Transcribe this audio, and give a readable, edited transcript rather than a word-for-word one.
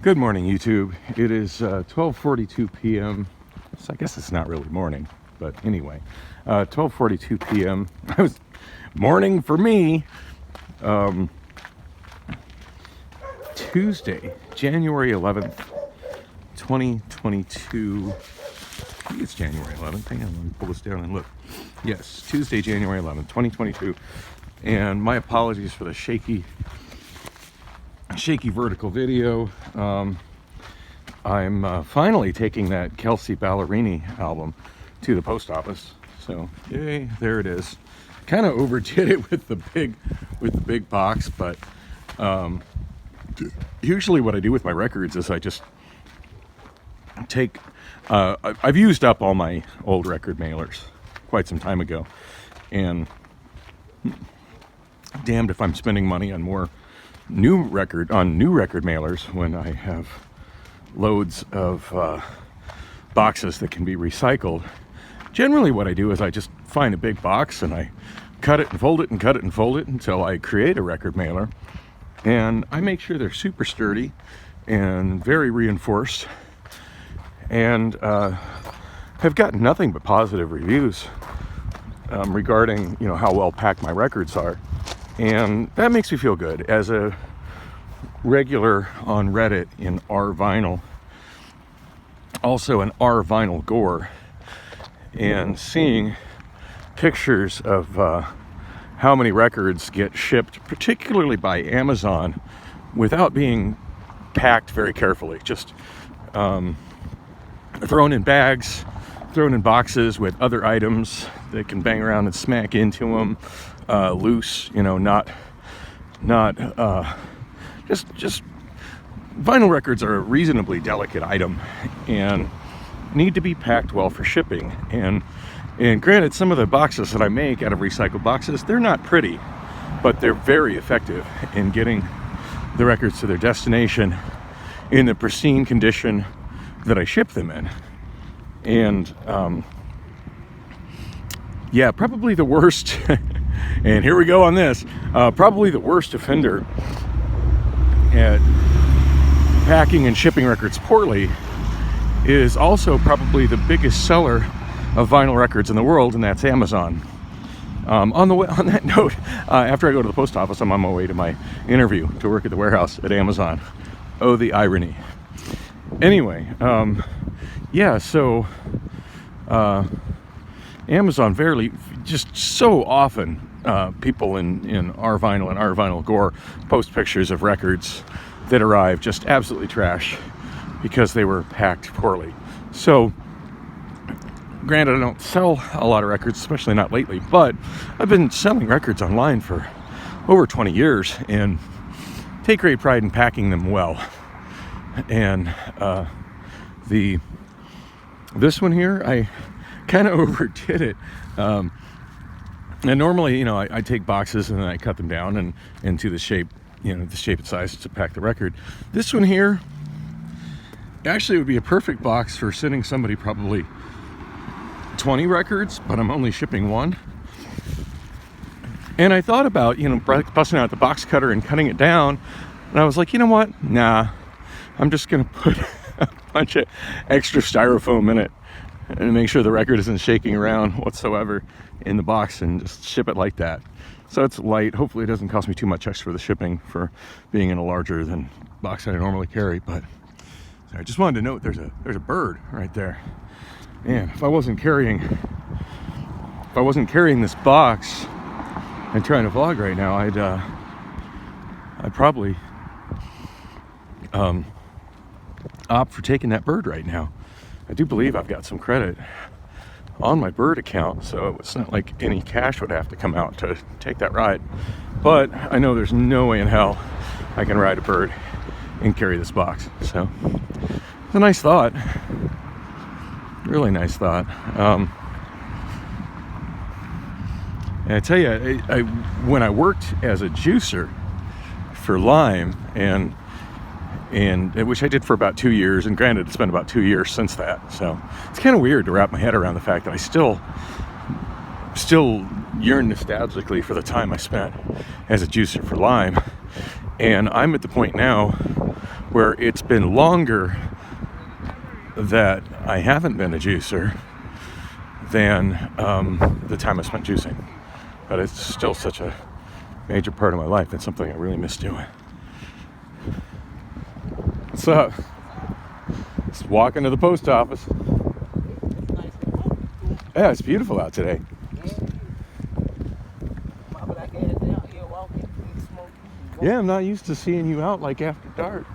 Good morning, YouTube. It is 12:42 p.m. So I guess it's not really morning, but anyway, 12:42 p.m. I was morning for me. Tuesday, January 11th, 2022. I think it's January 11th. Hang on, let me pull this down and look. Yes, Tuesday, January 11th, 2022. And my apologies for the shaky vertical video. I'm finally taking that Kelsey Ballerini album to the post office. So yay, there it is. Kind of overdid it with the big box, but usually what I do with my records is I just take I've used up all my old record mailers quite some time ago, and damned if I'm spending money on new record mailers when I have loads of boxes that can be recycled. Generally what I do is I just find a big box and I cut it and fold it and cut it and fold it until I create a record mailer, and I make sure they're super sturdy and very reinforced, and have gotten nothing but positive reviews regarding how well packed my records are. And that makes me feel good. As a regular on Reddit in R Vinyl, also an R Vinyl Gore, and seeing pictures of how many records get shipped, particularly by Amazon, without being packed very carefully, just thrown in bags, thrown in boxes with other items that can bang around and smack into them. Loose, just vinyl records are a reasonably delicate item and need to be packed well for shipping. And granted, some of the boxes that I make out of recycled boxes, they're not pretty, but they're very effective in getting the records to their destination in the pristine condition that I ship them in. And yeah, probably the worst and here we go on this, probably the worst offender at packing and shipping records poorly is also probably the biggest seller of vinyl records in the world, and that's Amazon. On that note, after I go to the post office, I'm on my way to my interview to work at the warehouse at Amazon. Oh, the irony. Anyway, yeah, so Amazon just so often people in R Vinyl and R Vinyl Gore post pictures of records that arrive just absolutely trash because they were packed poorly. So granted, I don't sell a lot of records, especially not lately, but I've been selling records online for over 20 years and take great pride in packing them well. And this one here, I kind of overdid it. And normally, I take boxes and then I cut them down and into the shape, the shape and size to pack the record. This one here actually would be a perfect box for sending somebody probably 20 records, but I'm only shipping one. And I thought about, busting out the box cutter and cutting it down. And I was like, you know what? Nah, I'm just going to put a bunch of extra styrofoam in it and make sure the record isn't shaking around whatsoever in the box and just ship it like that. So it's light. Hopefully it doesn't cost me too much extra for the shipping for being in a larger than box that I normally carry. But I just wanted to note there's a bird right there. Man, if I wasn't carrying this box and trying to vlog right now, I'd probably opt for taking that bird right now. I do believe I've got some credit on my bird account, so it's not like any cash would have to come out to take that ride. But I know there's no way in hell I can ride a bird and carry this box. So it's a nice thought, really nice thought. And I tell you, when I worked as a juicer for lime, and which I did for about 2 years, and granted it's been about 2 years since that, so it's kind of weird to wrap my head around the fact that I still yearn nostalgically for the time I spent as a juicer for lime. And I'm at the point now where it's been longer that I haven't been a juicer than the time I spent juicing. But it's still such a major part of my life. It's something I really miss doing. What's up? Just walking to the post office. Yeah, it's beautiful out today. Yeah, I'm not used to seeing you out like after dark.